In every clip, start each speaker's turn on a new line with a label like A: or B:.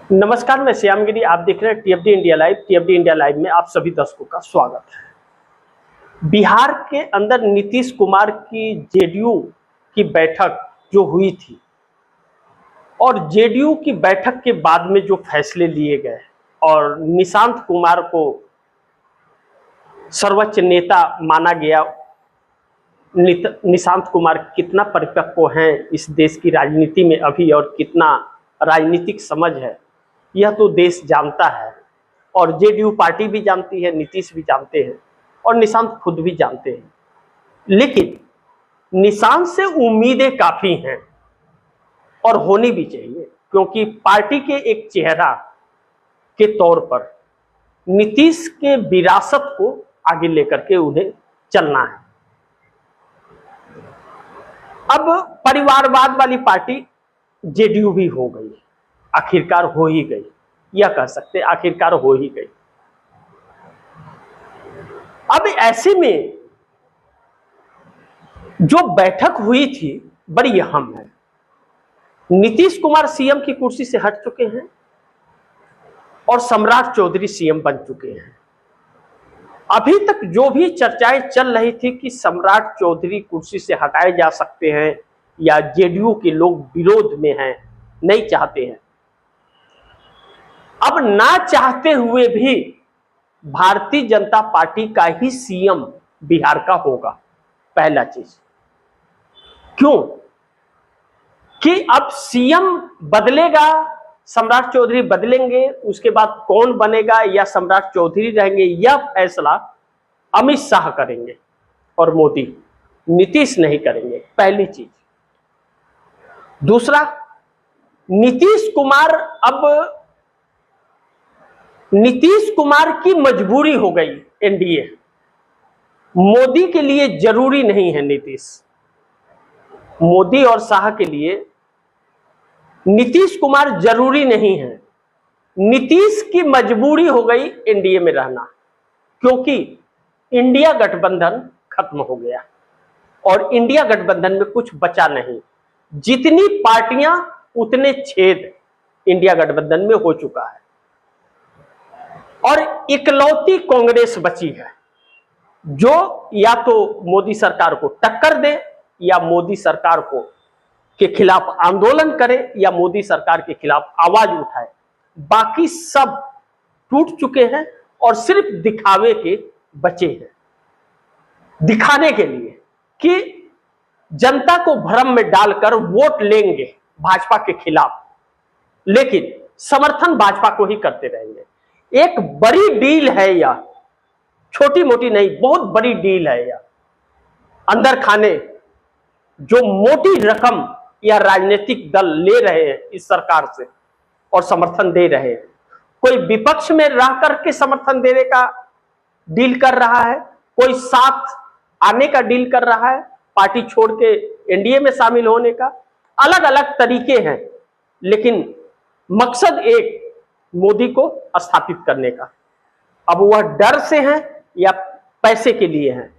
A: नमस्कार, मैं श्यामगिरी। आप देख रहे हैं टीएफडी इंडिया लाइव। टीएफडी इंडिया लाइव में आप सभी दर्शकों का स्वागत है। बिहार के अंदर नीतीश कुमार की जेडीयू की बैठक जो हुई थी और जेडीयू की बैठक के बाद में जो फैसले लिए गए और निशांत कुमार को सर्वोच्च नेता माना गया। निशांत कुमार कितना परिपक्व हैं इस देश की राजनीति में अभी और कितना राजनीतिक समझ है, यह तो देश जानता है और जेडीयू पार्टी भी जानती है, नीतीश भी जानते हैं और निशांत खुद भी जानते हैं। लेकिन निशांत से उम्मीदें काफी हैं और होनी भी चाहिए, क्योंकि पार्टी के एक चेहरा के तौर पर नीतीश के विरासत को आगे लेकर के उन्हें चलना है। अब परिवारवाद वाली पार्टी जेडीयू भी हो गई, आखिरकार हो ही गई, यह कह सकते आखिरकार हो ही गई। अब ऐसे में जो बैठक हुई थी बड़ी अहम है। नीतीश कुमार सीएम की कुर्सी से हट चुके हैं और सम्राट चौधरी सीएम बन चुके हैं। अभी तक जो भी चर्चाएं चल रही थी कि सम्राट चौधरी कुर्सी से हटाए जा सकते हैं या जेडीयू के लोग विरोध में हैं, नहीं चाहते हैं, अब ना चाहते हुए भी भारतीय जनता पार्टी का ही सीएम बिहार का होगा। पहला चीज क्यों कि अब सीएम बदलेगा, सम्राट चौधरी बदलेंगे, उसके बाद कौन बनेगा या सम्राट चौधरी रहेंगे, यह फैसला अमित शाह करेंगे और मोदी, नीतीश नहीं करेंगे। पहली चीज। दूसरा, नीतीश कुमार की मजबूरी हो गई एनडीए। मोदी के लिए जरूरी नहीं है नीतीश, मोदी और शाह के लिए नीतीश कुमार जरूरी नहीं है। नीतीश की मजबूरी हो गई एनडीए में रहना, क्योंकि इंडिया गठबंधन खत्म हो गया और इंडिया गठबंधन में कुछ बचा नहीं। जितनी पार्टियां उतने छेद इंडिया गठबंधन में हो चुका है और इकलौती कांग्रेस बची है जो या तो मोदी सरकार को टक्कर दे या मोदी सरकार को के खिलाफ आंदोलन करे या मोदी सरकार के खिलाफ आवाज उठाए। बाकी सब टूट चुके हैं और सिर्फ दिखावे के बचे हैं, दिखाने के लिए कि जनता को भ्रम में डालकर वोट लेंगे भाजपा के खिलाफ, लेकिन समर्थन भाजपा को ही करते रहेंगे। एक बड़ी डील है यह, छोटी मोटी नहीं, बहुत बड़ी डील है यह। अंदर खाने जो मोटी रकम या राजनीतिक दल ले रहे हैं इस सरकार से और समर्थन दे रहे हैं। कोई विपक्ष में रह करके समर्थन देने का डील कर रहा है, कोई साथ आने का डील कर रहा है, पार्टी छोड़ के एनडीए में शामिल होने का। अलग अलग तरीके हैं, लेकिन मकसद एक, मोदी को स्थापित करने का। अब वह डर से हैं या पैसे के लिए हैं,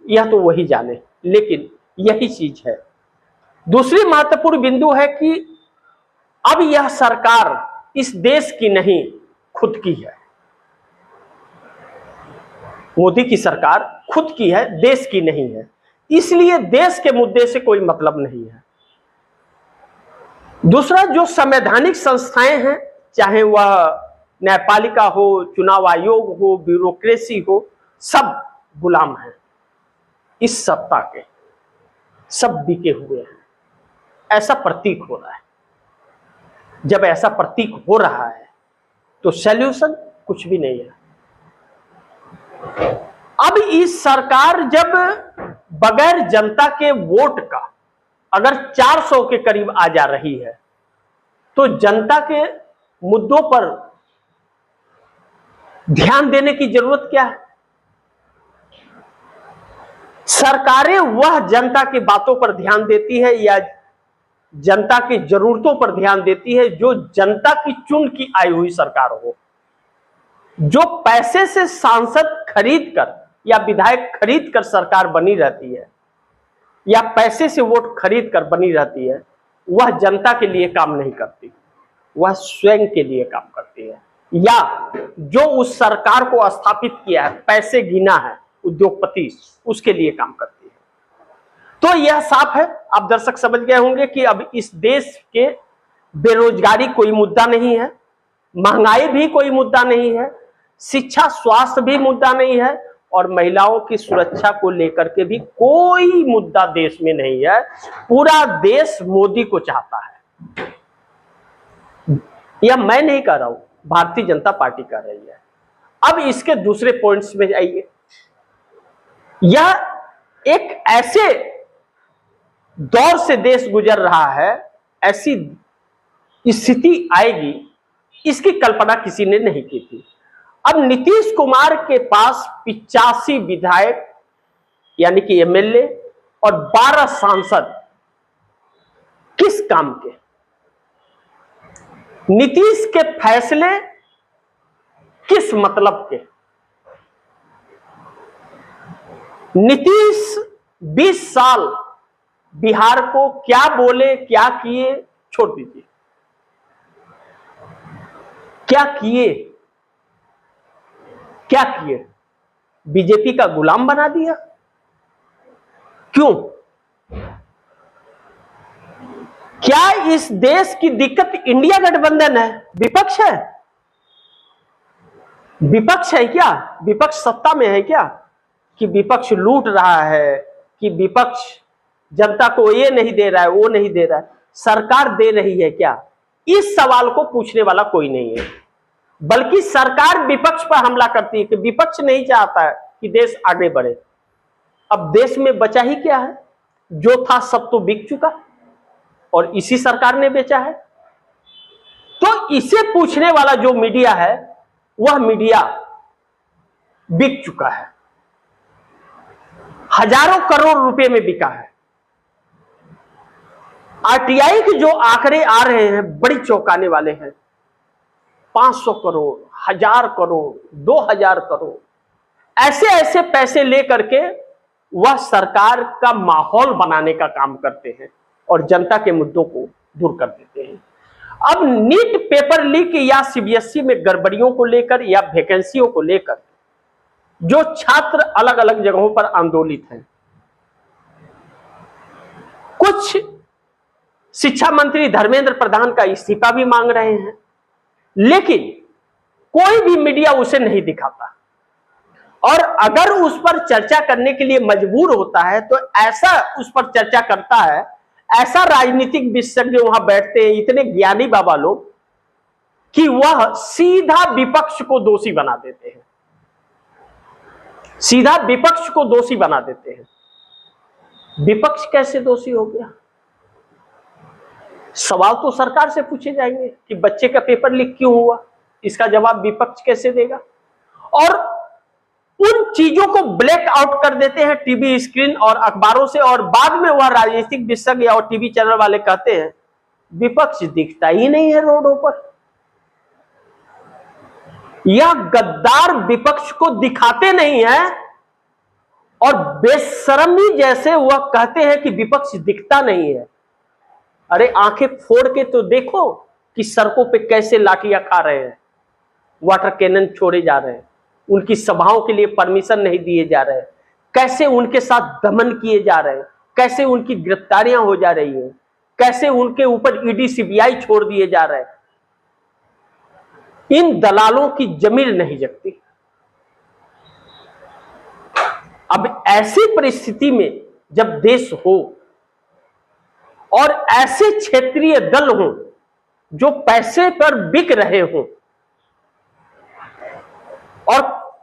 A: यह तो वही जाने, लेकिन यही चीज है। दूसरी महत्वपूर्ण बिंदु है कि अब यह सरकार इस देश की नहीं, खुद की है। मोदी की सरकार खुद की है, देश की नहीं है, इसलिए देश के मुद्दे से कोई मतलब नहीं है। दूसरा, जो संवैधानिक संस्थाएं हैं, चाहे वह न्यायपालिका हो, चुनाव आयोग हो, ब्यूरोक्रेसी हो, सब गुलाम हैं इस सत्ता के, सब बिके हुए हैं, ऐसा प्रतीक हो रहा है। जब ऐसा प्रतीक हो रहा है तो सॉल्यूशन कुछ भी नहीं है। अब इस सरकार जब बगैर जनता के वोट का अगर 400 के करीब आ जा रही है, तो जनता के मुद्दों पर ध्यान देने की जरूरत क्या है? सरकारें वह जनता की बातों पर ध्यान देती है या जनता की जरूरतों पर ध्यान देती है जो जनता की चुन की आई हुई सरकार हो, जो पैसे से सांसद खरीद कर या विधायक खरीद कर सरकार बनी रहती है या पैसे से वोट खरीद कर बनी रहती है, वह जनता के लिए काम नहीं करती। वह स्वयं के लिए काम करती है, या जो उस सरकार को स्थापित किया है, पैसे गिना है उद्योगपति, उसके लिए काम करती है। तो यह साफ है, आप दर्शक समझ गए होंगे कि अब इस देश के बेरोजगारी कोई मुद्दा नहीं है, महंगाई भी कोई मुद्दा नहीं है, शिक्षा स्वास्थ्य भी मुद्दा नहीं है, और महिलाओं की सुरक्षा को लेकर के भी कोई मुद्दा देश में नहीं है। पूरा देश मोदी को चाहता है। यह मैं नहीं कह रहा हूं, भारतीय जनता पार्टी कह रही है। अब इसके दूसरे पॉइंट्स में जाइए। यह एक ऐसे दौर से देश गुजर रहा है, ऐसी स्थिति आएगी, इसकी कल्पना किसी ने नहीं की थी। अब नीतीश कुमार के पास 85 विधायक यानी कि एमएलए और 12 सांसद किस काम के? नीतीश के फैसले किस मतलब के? नीतीश 20 साल बिहार को क्या बोले, क्या किए, छोड़ दीजिए, क्या किए, क्या किए? बीजेपी का गुलाम बना दिया। क्यों? क्या इस देश की दिक्कत इंडिया गठबंधन है, विपक्ष है? विपक्ष है क्या? विपक्ष सत्ता में है क्या? कि विपक्ष लूट रहा है, कि विपक्ष जनता को ये नहीं दे रहा है, वो नहीं दे रहा है, सरकार दे रही है क्या? इस सवाल को पूछने वाला कोई नहीं है, बल्कि सरकार विपक्ष पर हमला करती है कि विपक्ष नहीं चाहता है कि देश आगे बढ़े। अब देश में बचा ही क्या है? जो था सब तो बिक चुका, और इसी सरकार ने बेचा है। तो इसे पूछने वाला जो मीडिया है, वह मीडिया बिक चुका है, हजारों करोड़ रुपए में बिका है। आरटीआई के जो आंकड़े आ रहे हैं बड़ी चौंकाने वाले हैं। 500 करोड़, 1000 करोड़, 2000 करोड़, ऐसे ऐसे पैसे लेकर के वह सरकार का माहौल बनाने का काम करते हैं और जनता के मुद्दों को दूर कर देते हैं। अब नीट पेपर लीक या सीबीएसई में गड़बड़ियों को लेकर या वैकेंसियों को लेकर जो छात्र अलग अलग जगहों पर आंदोलित हैं, कुछ शिक्षा मंत्री धर्मेंद्र प्रधान का इस्तीफा भी मांग रहे हैं, लेकिन कोई भी मीडिया उसे नहीं दिखाता। और अगर उस पर चर्चा करने के लिए मजबूर होता है तो ऐसा उस पर चर्चा करता है, ऐसा राजनीतिक विशेषज्ञ वहां बैठते हैं, इतने ज्ञानी बाबा लोग, कि वह सीधा विपक्ष को दोषी बना देते हैं, सीधा विपक्ष को दोषी बना देते हैं। विपक्ष कैसे दोषी हो गया? सवाल तो सरकार से पूछे जाएंगे कि बच्चे का पेपर लीक क्यों हुआ, इसका जवाब विपक्ष कैसे देगा? और उन चीजों को ब्लैक आउट कर देते हैं टीवी स्क्रीन और अखबारों से, और बाद में वह राजनीतिक विशेषज्ञ और टीवी चैनल वाले कहते हैं विपक्ष दिखता ही नहीं है रोडों पर। यह गद्दार विपक्ष को दिखाते नहीं है और बेशर्मी जैसे वह कहते हैं कि विपक्ष दिखता नहीं है। अरे आंखें फोड़ के तो देखो कि सड़कों पे कैसे लाठियां खा रहे हैं, वाटर कैनन छोड़े जा रहे हैं, उनकी सभाओं के लिए परमिशन नहीं दिए जा रहे हैं, कैसे उनके साथ दमन किए जा रहे हैं, कैसे उनकी गिरफ्तारियां हो जा रही हैं, कैसे उनके ऊपर ईडी सीबीआई छोड़ दिए जा रहे हैं। इन दलालों की जमीर नहीं जगती। अब ऐसी परिस्थिति में जब देश हो और ऐसे क्षेत्रीय दल हों जो पैसे पर बिक रहे हों, और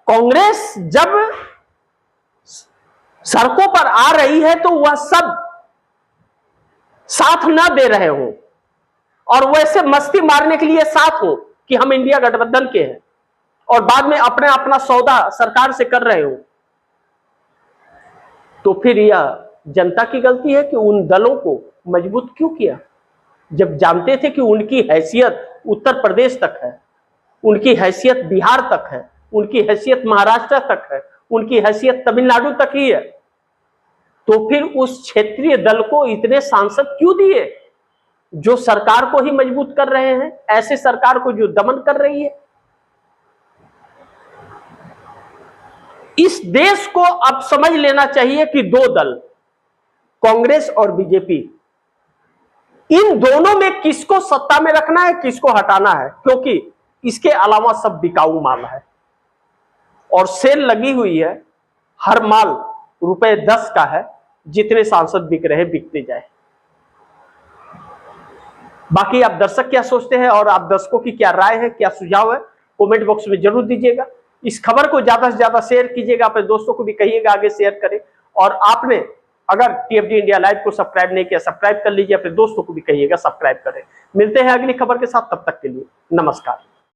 A: कांग्रेस जब सड़कों पर आ रही है तो वह सब साथ ना दे रहे हों और वैसे मस्ती मारने के लिए साथ हो कि हम इंडिया गठबंधन के हैं, और बाद में अपना अपना सौदा सरकार से कर रहे हो, तो फिर यह जनता की गलती है कि उन दलों को मजबूत क्यों किया, जब जानते थे कि उनकी हैसियत उत्तर प्रदेश तक है, उनकी हैसियत बिहार तक है, उनकी हैसियत महाराष्ट्र तक है, उनकी हैसियत तमिलनाडु तक ही है। तो फिर उस क्षेत्रीय दल को इतने सांसद क्यों दिए? जो सरकार को ही मजबूत कर रहे हैं, ऐसे सरकार को जो दमन कर रही है। इस देश को अब समझ लेना चाहिए कि दो दल, कांग्रेस और बीजेपी, इन दोनों में किसको सत्ता में रखना है, किसको हटाना है, क्योंकि इसके अलावा सब बिकाऊ माल है और सेल लगी हुई है। हर माल ₹10 का है, जितने सांसद बिक रहे बिकते जाए। बाकी आप दर्शक क्या सोचते हैं और आप दर्शकों की क्या राय है, क्या सुझाव है, कमेंट बॉक्स में जरूर दीजिएगा। इस खबर को ज्यादा से ज्यादा शेयर कीजिएगा, अपने दोस्तों को भी कहिएगा आगे शेयर करें। और आपने अगर टीएफडी इंडिया लाइव को सब्सक्राइब नहीं किया, सब्सक्राइब कर लीजिए, अपने दोस्तों को भी कहिएगा सब्सक्राइब करें। मिलते हैं अगली खबर के साथ, तब तक के लिए नमस्कार।